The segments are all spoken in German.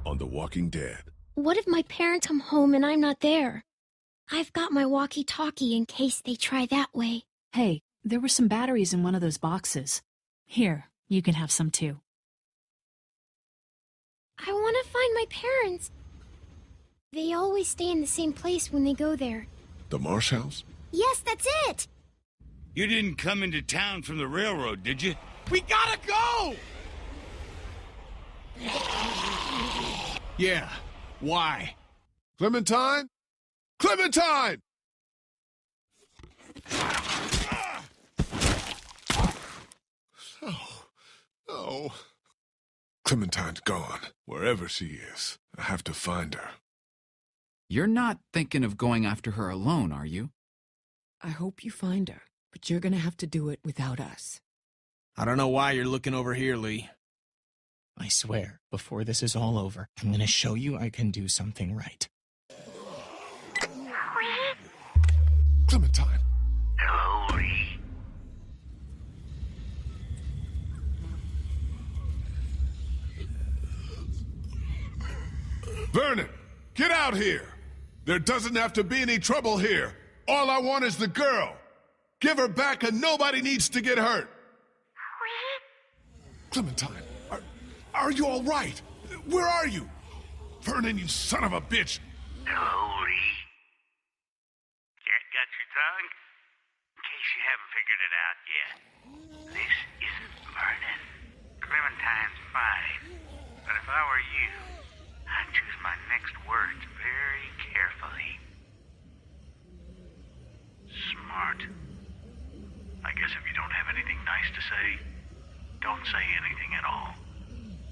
on The Walking Dead. What if my parents come home and I'm not there? I've got my walkie-talkie in case they try that way. Hey, there were some batteries in one of those boxes. Here, you can have some too. I want to find my parents. They always stay in the same place when they go there. The Marsh House? Yes, that's it! You didn't come into town from the railroad, did you? We gotta go! Yeah, why? Clementine? Clementine! Oh. Clementine's gone. Wherever she is, I have to find her. You're not thinking of going after her alone, are you? I hope you find her, but you're gonna have to do it without us. I don't know why you're looking over here, Lee. I swear, before this is all over, I'm gonna show you I can do something right. Clementine. Hello, Lee. Vernon, get out here! There doesn't have to be any trouble here. All I want is the girl. Give her back and nobody needs to get hurt. Clementine, are you all right? Where are you? Vernon, you son of a bitch! Hello, Lee. Got your tongue? In case you haven't figured it out yet, this isn't Vernon. Clementine's fine. But if I were you, I'd choose my next words very carefully. Smart. I guess if you don't have anything nice to say, don't say anything at all.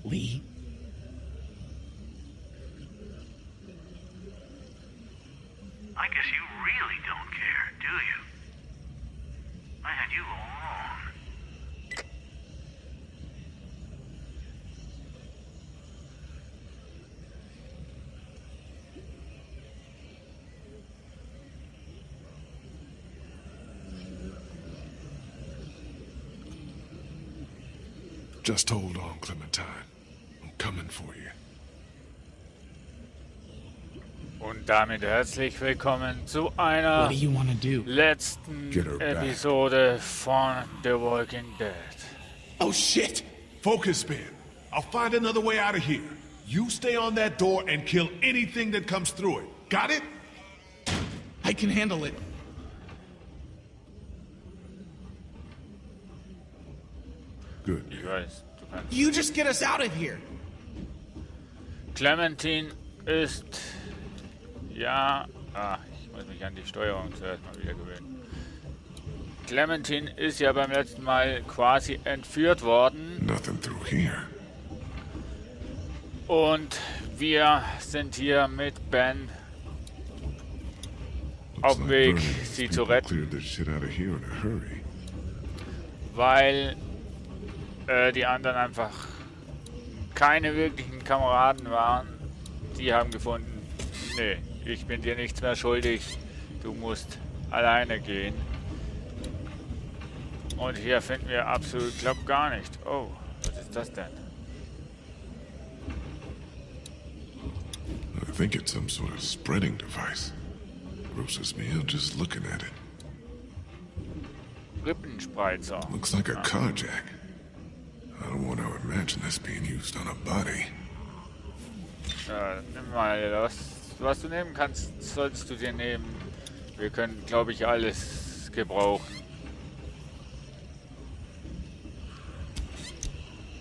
Lee? I guess you really don't care, do you? I had you all wrong. Just hold on, Clementine. I'm coming for you. Und damit herzlich willkommen zu einer What do you want to do? letzten Get her back. Episode von The Walking Dead. Oh, shit! Focus, Ben. I'll find another way out of here. You stay on that door and kill anything that comes through it. Got it? I can handle it. Good. Ich weiß, du kannst. You just get us out of here. Clementine ist... Ja... ich muss mich an die Steuerung zuerst mal wieder gewöhnen. Clementine ist ja beim letzten Mal quasi entführt worden. Nothing through here. Und wir sind hier mit Ben auf dem Weg, sie zu retten. Cleared this shit out of here in a hurry. Weil die anderen einfach keine wirklichen Kameraden waren. Die haben gefunden, nee, ich bin dir nichts mehr schuldig, du musst alleine gehen. Und hier finden wir absolut, glaub gar nicht. Oh, was ist das denn? I think it's some sort of spreading device. Grosses me out just looking at it. Rippenspreizer. Looks like a car jack. I don't want to imagine this being used on a body. Nimm mal das. Was du nehmen kannst, sollst du dir nehmen. Wir können, glaube ich, alles gebrauchen.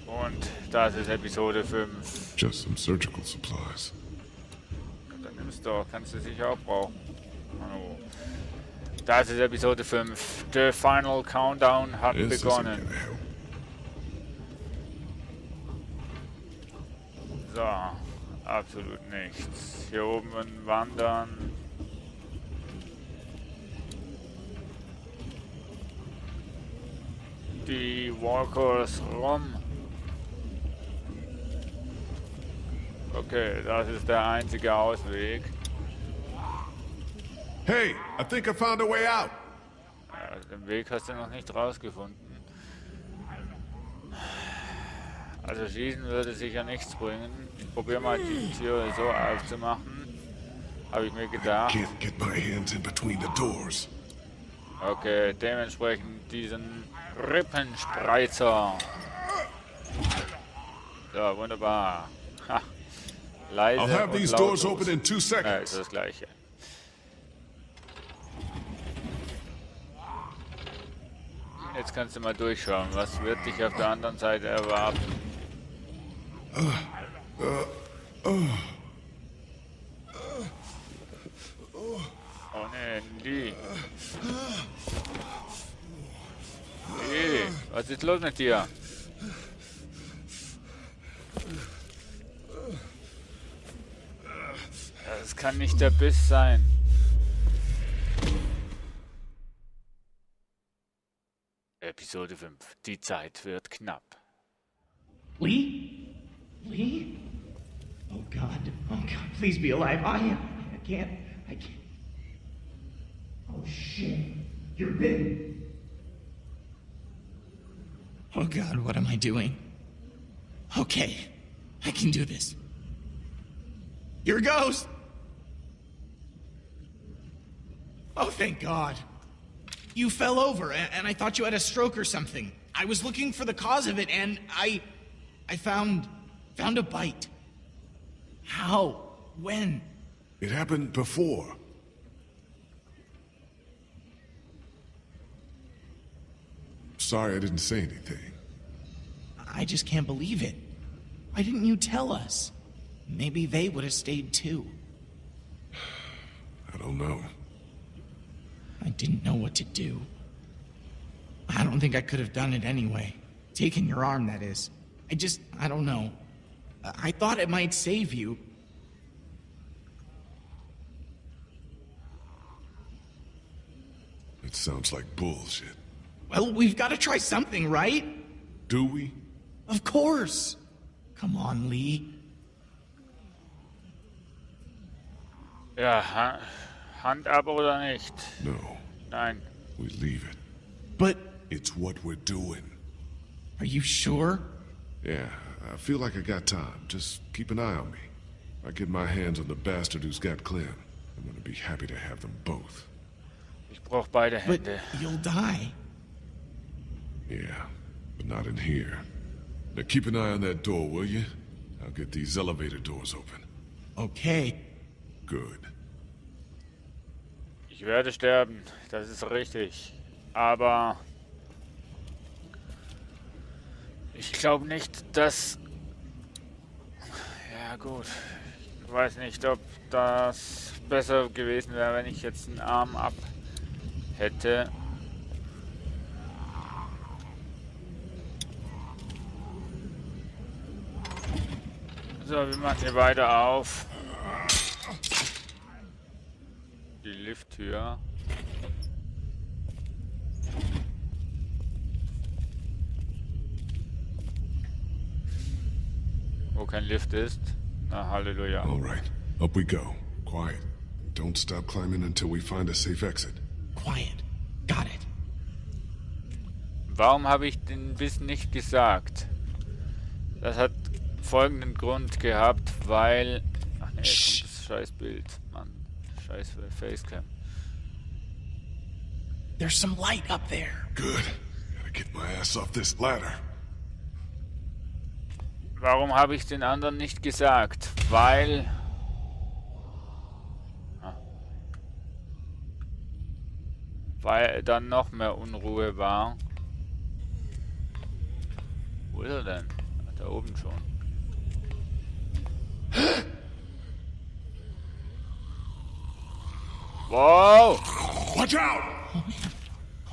Und das ist Episode 5. Just some surgical supplies. Dann nimmst du auch, kannst du sicher auch brauchen. Oh. Das ist Episode 5. The Final Countdown hat This isn't begonnen. gonna help. So, absolut nichts. Hier oben wandern. Die Walkers rum. Okay, das ist der einzige Ausweg. Hey, I think I found a way out. Ja, den Weg hast du noch nicht rausgefunden. Also schießen würde sicher nichts bringen. Ich probiere mal die Tür so aufzumachen. Habe ich mir gedacht. Can't get my hands in between the doors. Okay, dementsprechend diesen Rippenspreizer. So, wunderbar. Ha. Leise I'll have und these doors lautlos. open in 2 Ja, seconds. ist das Gleiche. Jetzt kannst du mal durchschauen. Was wird dich auf der anderen Seite erwarten? Oh ne, Lee. Lee, was ist los mit dir? Das kann nicht der Biss sein. Episode 5. Die Zeit wird knapp. Lee? Lee? Oh God, please be alive. I can't. Oh shit, you're bitten. Oh God, what am I doing? Okay, I can do this. Here goes! Oh, thank God. You fell over, and I thought you had a stroke or something. I was looking for the cause of it, and I found a bite. How? When? It happened before. Sorry I didn't say anything. I just can't believe it. Why didn't you tell us? Maybe they would have stayed too. I don't know. I didn't know what to do. I don't think I could have done it anyway. Taken your arm, that is. I don't know. I thought it might save you. It sounds like bullshit. Well, we've got to try something, right? Do we? Of course. Come on, Lee. Ja, Hand ab oder nicht? No. Nein. We leave it. But It's what we're doing. are you sure? Yeah, I feel like I got time. Just keep an eye on me. I get my hands on the bastard who's got Clem. I'm gonna be happy to have them both. Ich brauche beide But Hände. you'll die. Yeah, but not in here. Now keep an eye on that door, will you? I'll get these elevator doors open. Okay. Good. Ich werde sterben, das ist richtig. Aber ich glaube nicht, dass... Ja gut, ich weiß nicht, ob das besser gewesen wäre, wenn ich jetzt einen Arm ab hätte. So, wir machen hier weiter auf. Die Lifttür. Wo kein Lift ist. Na, Halleluja. All right, up we go. Quiet. Don't stop climbing until we find a safe exit. Quiet. Got it. Warum habe ich den Biss nicht gesagt? Das hat folgenden Grund gehabt, weil... Ach nee, jetzt kommt das scheiß Bild. Mann, scheiß Facecam. There's some light up there. Good. Gotta get my ass off this ladder. Warum habe ich den anderen nicht gesagt? Weil... Weil dann noch mehr Unruhe war. Wo ist er denn? Ach, da oben schon. Wow! Watch out! Oh man.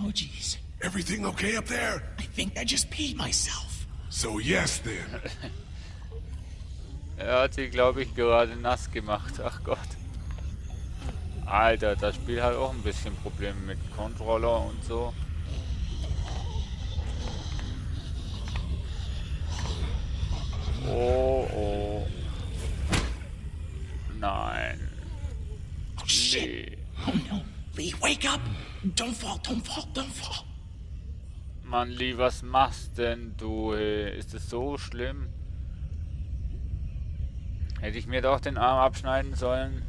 Oh jeez. Everything okay up there? I think I just peed myself. So yes then. Er hat sie, glaube ich, gerade nass gemacht. Ach Gott. Alter, das Spiel hat auch ein bisschen Probleme mit Controller und so. Oh, oh. Nein. Oh shit. Nee. Oh no. Lee, wake up. Don't fall, don't fall, don't fall. Mann, Lee, was machst denn du? Hey? Ist es so schlimm? Hätte ich mir doch den Arm abschneiden sollen?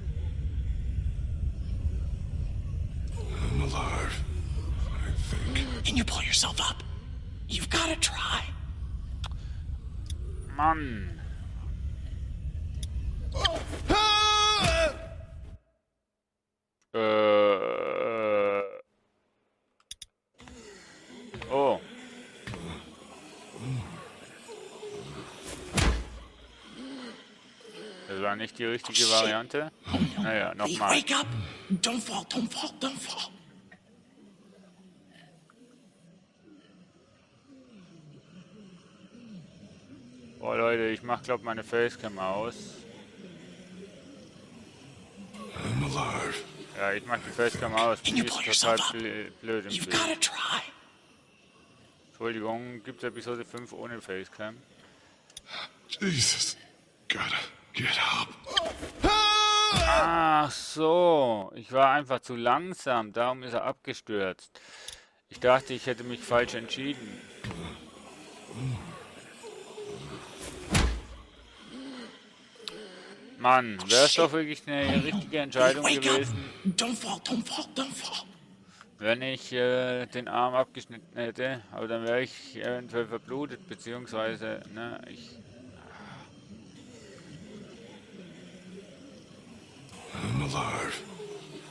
I'm alive, I think. Can you pull yourself up? You've gotta try. Mann. Oh. Das war nicht die richtige Variante. Naja, nochmal. Wake up! Don't fall, don't fall, don't fall. Oh Leute, ich mach glaub meine Facecam aus. I'm alive. Ja, ich mach die Facecam aus. Die ist total blöd im You've Bild. gotta try. Entschuldigung, gibt's Episode 5 ohne Facecam? Jesus. Gotta get up. Ach so, ich war einfach zu langsam, darum ist er abgestürzt. Ich dachte, ich hätte mich falsch entschieden. Mann, wäre es doch wirklich eine richtige Entscheidung gewesen, Don't fall, don't fall, don't fall. wenn ich den Arm abgeschnitten hätte. Aber dann wäre ich eventuell verblutet, beziehungsweise, ne, I'm alive,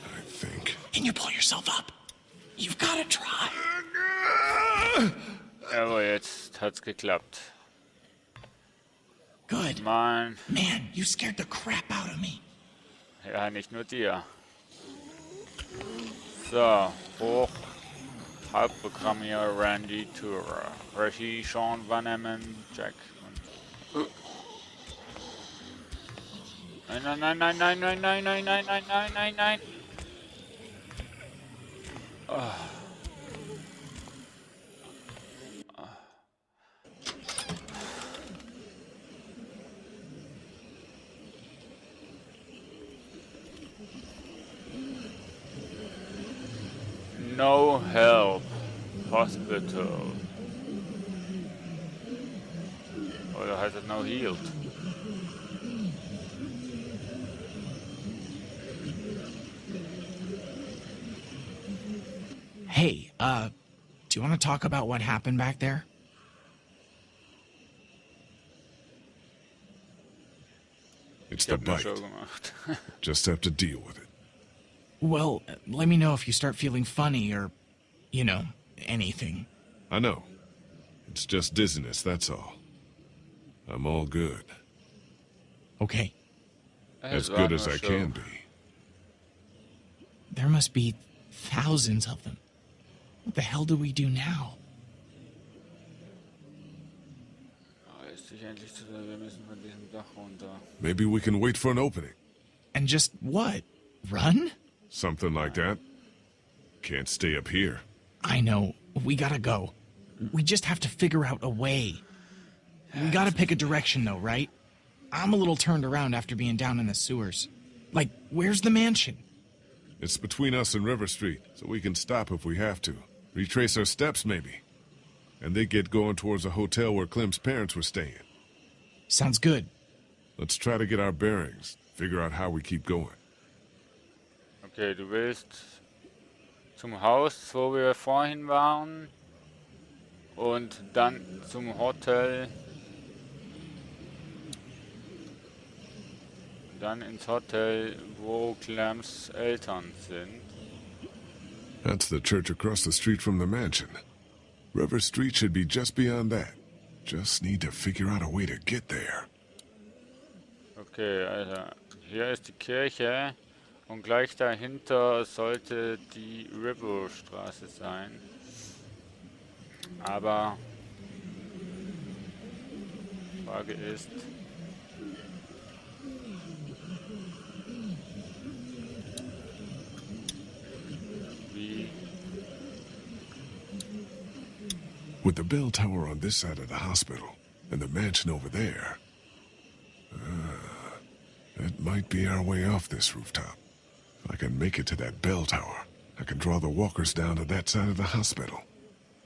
I think. Can you pull yourself up? You've gotta try. Aber jetzt hat's geklappt. Good. Mann, Man, you scared the crap out of me. ja, nicht nur dir. So, hoch. Hauptprogrammierer Randy Tourer. Regie Sean Van Emmen, Jack. Nein, nein, nein, nein, nein, nein, nein, nein, nein, nein, nein, nein. Oh. No help. Hospital. Oder heißt es no healed? Hey, do you want to talk about what happened back there? It's Ich the hab eine bite. Show gemacht. Just have to deal with it. Well, let me know if you start feeling funny or, you know, anything. I know. It's just dizziness, that's all. I'm all good. Okay. As good as I can be. There must be thousands of them. What the hell do we do now? Ist sich endlich zu wir müssen von diesem Dach runter. Maybe we can wait for an opening. And just what? Run? Something like that. Can't stay up here. I know. We gotta go. We just have to figure out a way. We gotta pick a direction though, right? I'm a little turned around after being down in the sewers. Like, where's the mansion? It's between us and River Street, so we can stop if we have to. Retrace our steps, maybe. And they get going towards a hotel where Clem's parents were staying. Sounds good. Let's try to get our bearings, figure out how we keep going. Okay, du willst zum Haus, wo wir vorhin waren. Und dann zum Hotel. Dann ins Hotel, wo Clems Eltern sind. That's the church across the street from the mansion. River Street should be just beyond that. Just need to figure out a way to get there. Okay, also hier ist die Kirche und gleich dahinter sollte die Riverstraße sein. Aber die Frage ist, wie... With the bell tower on this side of the hospital and the mansion over there, that might be our way off this rooftop. If I can make it to that bell tower, I can draw the walkers down to that side of the hospital.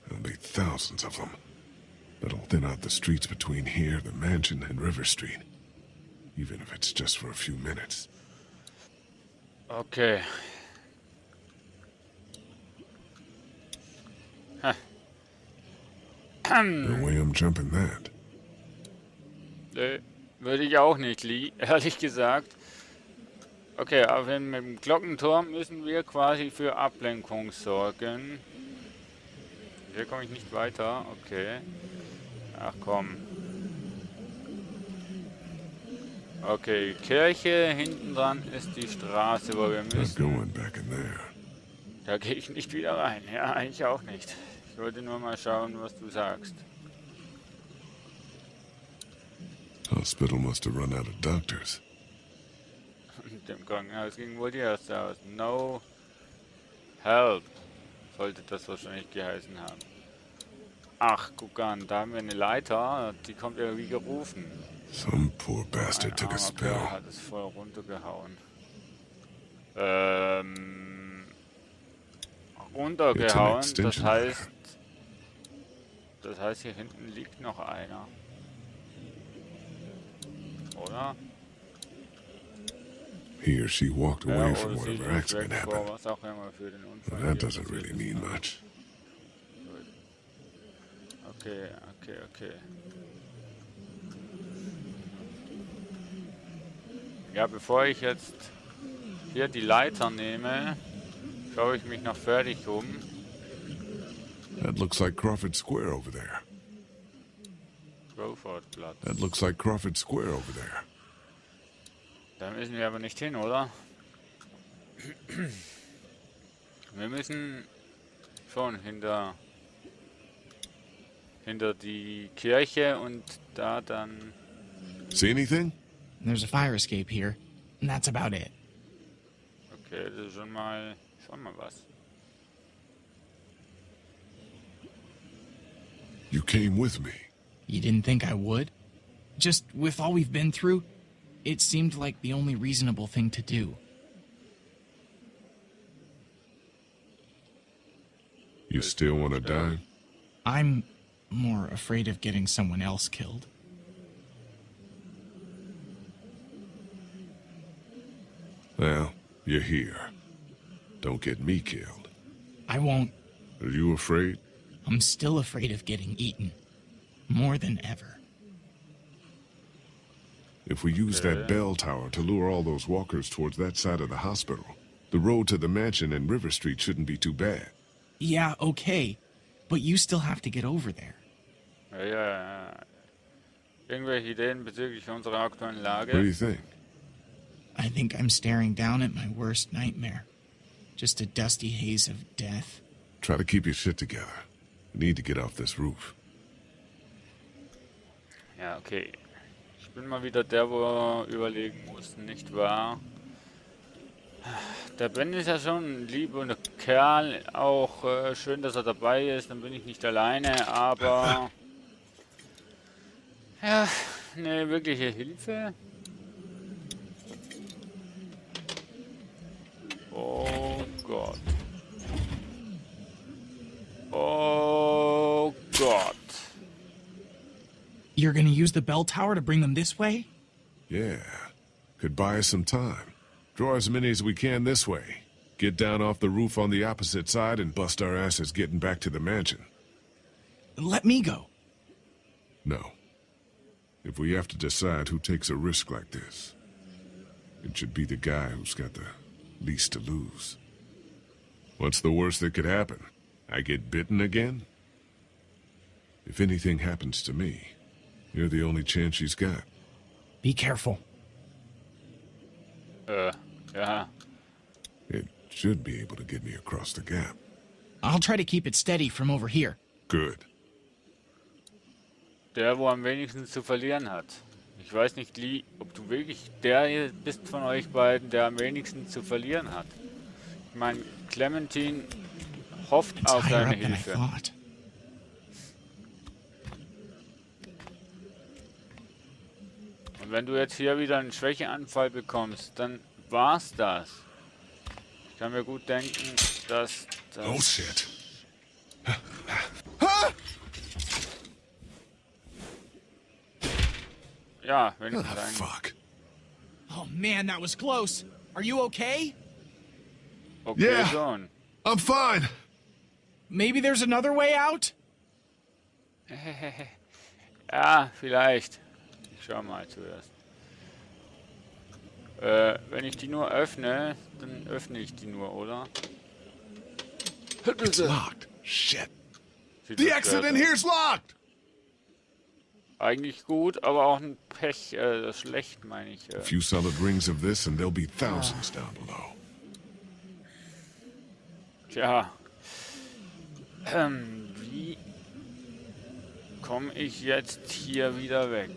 There'll be thousands of them. That'll thin out the streets between here, the mansion, and River Street. Even if it's just for a few minutes. Okay. No way I'm jumping that. Nee, würde ich auch nicht, Lee, ehrlich gesagt. Okay, aber mit dem Glockenturm müssen wir quasi für Ablenkung sorgen. Hier komme ich nicht weiter, okay. Ach komm. Okay, Kirche, hinten dran ist die Straße, wo wir Not müssen. going back in there. Da gehe ich nicht wieder rein. Ja, eigentlich auch nicht. Ich wollte nur mal schauen, was du sagst. Hospital must have run out of doctors. Dem Krankenhaus ging wohl die erste aus. No help. Sollte das wahrscheinlich geheißen haben. Ach, guck an, da haben wir eine Leiter. Die kommt irgendwie gerufen. Some poor bastard took a Kerl spill. hat es voll runtergehauen. Runtergehauen, das heißt hier hinten liegt noch einer. Oder? He or she walked Ja, away oder from sie whatever liegt accident weg vor, happened. was auch immer für den Unfall. Well, that hier doesn't really passiert mean ist. much. Okay. Ja, bevor ich jetzt hier die Leiter nehme, schaue ich mich noch fertig um. That looks like Crawford Square over there. Crawfordplatz. That looks like Crawford Square over there. Da müssen wir aber nicht hin, oder? Wir müssen schon hinter die Kirche und da dann... See anything? There's a fire escape here, and that's about it. Okay, das ist schon mal was. You came with me. You didn't think I would? Just with all we've been through, it seemed like the only reasonable thing to do. You still want to die? I'm more afraid of getting someone else killed. Well, you're here. Don't get me killed. I won't. Are you afraid? I'm still afraid of getting eaten. More than ever. If we use that bell tower to lure all those walkers towards that side of the hospital, the road to the mansion and River Street shouldn't be too bad. Yeah, okay. But you still have to get over there. Ja. Irgendwelche Ideen bezüglich unserer aktuellen What do Lage? you think? I think I'm staring down at my worst nightmare. Just a dusty haze of death. Try to keep your shit together. We need to get off this roof. Ja, okay. Ich bin mal wieder der, wo er überlegen muss, nicht wahr? Der Ben ist ja schon ein lieber Kerl, auch schön, dass er dabei ist, dann bin ich nicht alleine, aber... Ja, eine wirkliche Hilfe? Oh Gott. Oh Gott. You're gonna use the bell tower to bring them this way? Yeah. Could buy us some time. Draw as many as we can this way. Get down off the roof on the opposite side and bust our asses getting back to the mansion. Let me go. No. If we have to decide who takes a risk like this, it should be the guy who's got the least to lose. What's the worst that could happen? I get bitten again? If anything happens to me, you're the only chance she's got. Be careful. Ja. It should be able to get me across the gap. I'll try to keep it steady from over here. Good. Der, wo am wenigsten zu verlieren hat. Ich weiß nicht, Lee, ob du wirklich der hier bist von euch beiden, der am wenigsten zu verlieren hat. Ich meine, Clementine hofft It's auf higher deine up than I Hilfe. thought. Und wenn du jetzt hier wieder einen Schwächeanfall bekommst, dann war's das. Ich kann mir gut denken, dass das... Oh shit. Ja, Oh, wenigstens ein... fuck. Oh man, that was close. Are you okay? Okay, Yeah. schon. I'm fine. Maybe there's another way out? Ja, vielleicht. Ich schau mal zuerst. Wenn ich die nur öffne, dann öffne ich die nur, oder? It's locked. Shit. Sieht The so exit schwer in aus. here's locked. Eigentlich gut, aber auch ein Pech, schlecht, meine ich. A few solid rings of this and there'll be thousands down below. Tja. Wie komme ich jetzt hier wieder weg?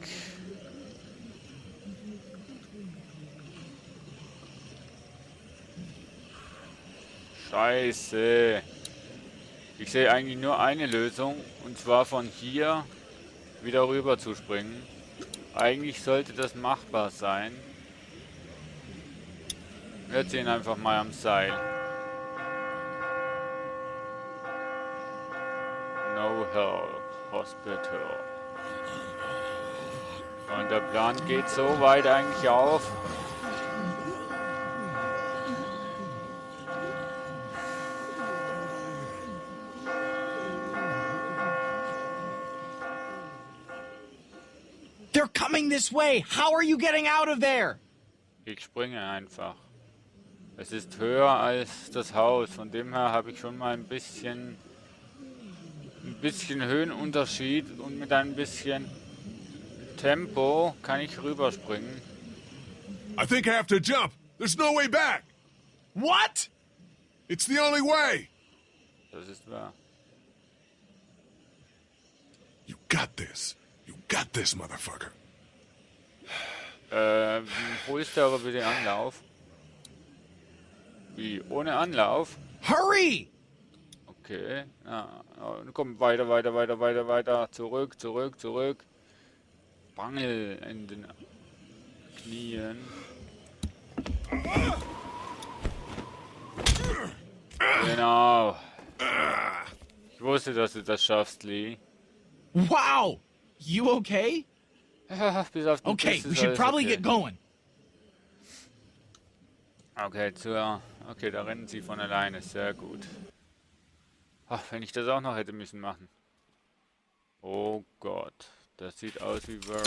Scheiße. Ich sehe eigentlich nur eine Lösung, und zwar von hier wieder rüber zu springen. Eigentlich sollte das machbar sein. Wir ziehen einfach mal am Seil. No Help Hospital. Und der Plan geht so weit eigentlich auf. They're coming this way. How are you getting out of there? Ich springe einfach. Es ist höher als das Haus. Von dem her habe ich schon mal ein bisschen Höhenunterschied, und mit ein bisschen Tempo kann ich rüberspringen. I think I have to jump. There's no way back. What? It's the only way. Das ist wahr. You got this. You got this, motherfucker. Holst du aber bitte Anlauf? Wie? Ohne Anlauf? Hurry! Okay. Ja, komm, weiter. Zurück. Bangel in den Knien. Genau. Ich wusste, dass du das schaffst, Lee. Wow! You okay? Ja, bis auf den Okay, Biss we ist should alles probably okay. get going. Okay, da rennen sie von alleine. Sehr gut. Ach, wenn ich das auch noch hätte müssen machen. Oh Gott. Das sieht aus wie Worm.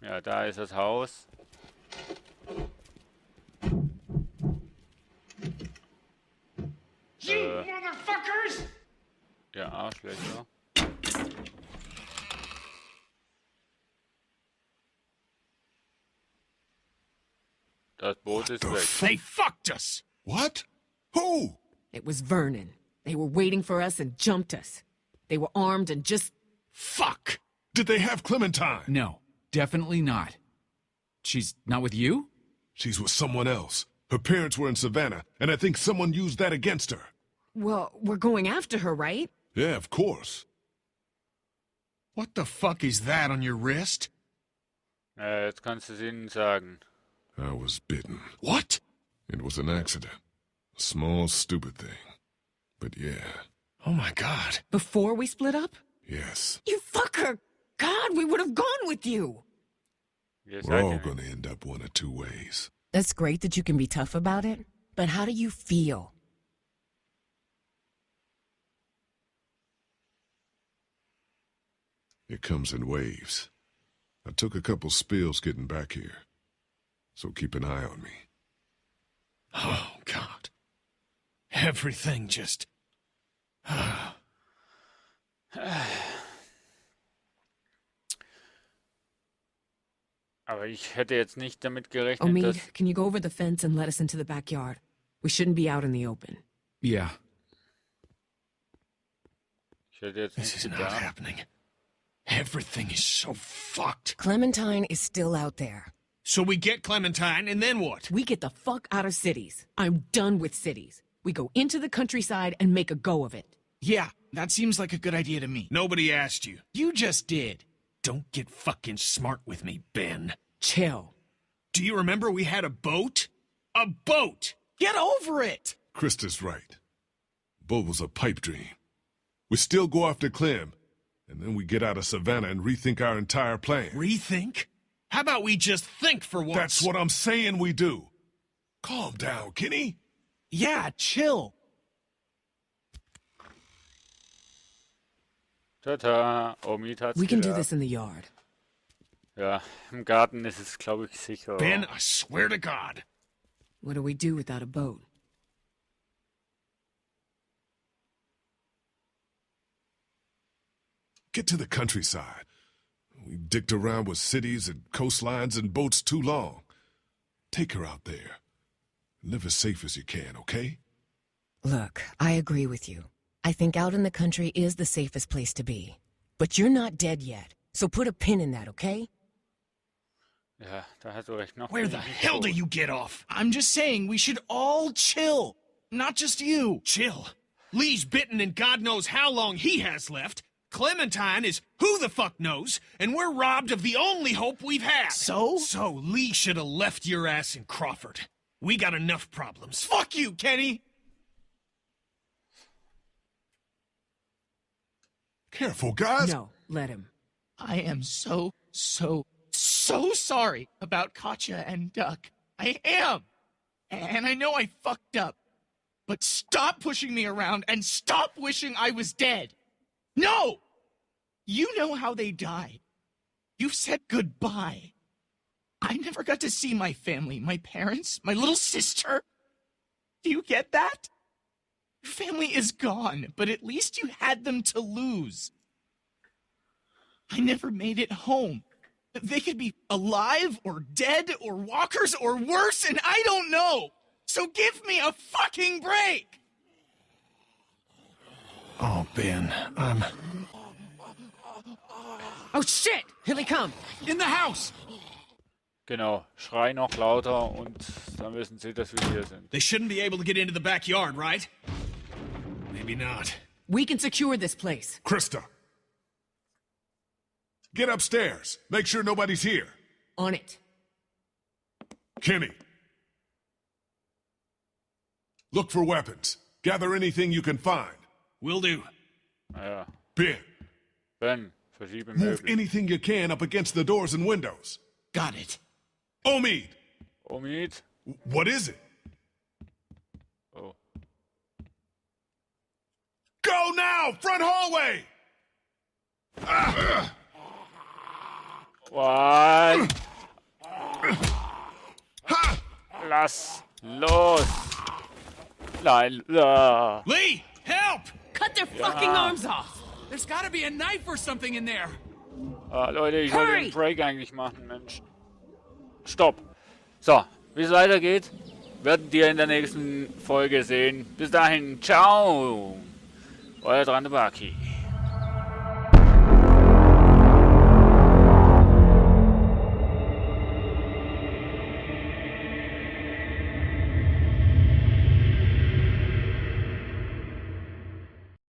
Ja, da ist das Haus. You motherfuckers! Ja, Arschlöcher. Das Boot ist weg. They fucked us! What? Who? It was Vernon. They were waiting for us and jumped us. They were armed and just... Fuck! Did they have Clementine? No, definitely not. She's not with you? She's with someone else. Her parents were in Savannah, and I think someone used that against her. Well, we're going after her, right? Yeah, of course. What the fuck is that on your wrist? Jetzt kannst du es ihnen sagen. I was bitten. What? It was an accident. A small, stupid thing. But yeah, Oh my god. Before we split up? yes. You fucker! God, we would have gone with you! Ihr We're seid all ja gonna end up one of two ways. That's great that you can be tough about it, but how do you feel? It comes in waves. I took a couple spills getting back here. So keep an eye on me. Oh god. Everything just... Aber ich hätte jetzt nicht damit gerechnet, Omid, dass... can you go over the fence and let us into the backyard? We shouldn't be out in the open. Yeah. Ich hätte jetzt This nicht is not gedacht. happening. Everything is so fucked. Clementine is still out there. So we get Clementine, and then what? We get the fuck out of cities. I'm done with cities. We go into the countryside and make a go of it. Yeah, that seems like a good idea to me. Nobody asked you. You just did. Don't get fucking smart with me, Ben. Chill. Do you remember we had a boat? A boat! Get over it! Krista's right. bull was a pipe dream. We still go after Clem, and then we get out of Savannah and rethink our entire plan. Rethink? How about we just think for once? That's what I'm saying we do. Calm down, Kenny. Yeah, chill. Tata, Omid hat's We can do gedacht. this in the yard. Ja, im Garten ist es, glaube ich, sicher. Ben, I swear to God. What do we do without a boat? Get to the countryside. We dicked around with cities and coastlines and boats too long. Take her out there. Live as safe as you can, okay? Look, I agree with you. I think out in the country is the safest place to be. But you're not dead yet, so put a pin in that, okay? Ja, da hast du recht. Noch Where the hell do you get off? I'm just saying we should all chill. Not just you. Chill. Lee's bitten and God knows how long he has left. Clementine is who the fuck knows, and we're robbed of the only hope we've had. So? So Lee should have left your ass in Crawford. We got enough problems. Fuck you, Kenny! Careful, guys. No, let him. I am so sorry about Katja and Duck. I am. And I know I fucked up. But stop pushing me around and stop wishing I was dead. No! You know how they died. You said goodbye. I never got to see my family, my parents, my little sister. Do you get that? Your family is gone, but at least you had them to lose. I never made it home. They could be alive or dead or walkers or worse, and I don't know. So give me a fucking break! Oh, Ben, Oh shit! Here they come! in the house! Genau, schrei noch lauter und dann wissen sie, dass wir hier sind. They shouldn't be able to get into the backyard, right? Maybe not. We can secure this place. Krista. Get upstairs. Make sure nobody's here. On it. Kenny. Look for weapons. Gather anything you can find. Will do. Naja, Ben, verschiebe move Möbel. anything you can up against the doors and windows. Got it. Omid, Omid. what is it? Oh. Go now! Front hallway! What? Lass los! Leila! Lee, help! Cut their fucking arms off! There's gotta be a knife or something in there. Ah, Leute, ich wollte Hurry! den Break eigentlich machen, Mensch. Stopp. So, wie es weitergeht, werdet ihr in der nächsten Folge sehen. Bis dahin, ciao! Euer Dran de Baki.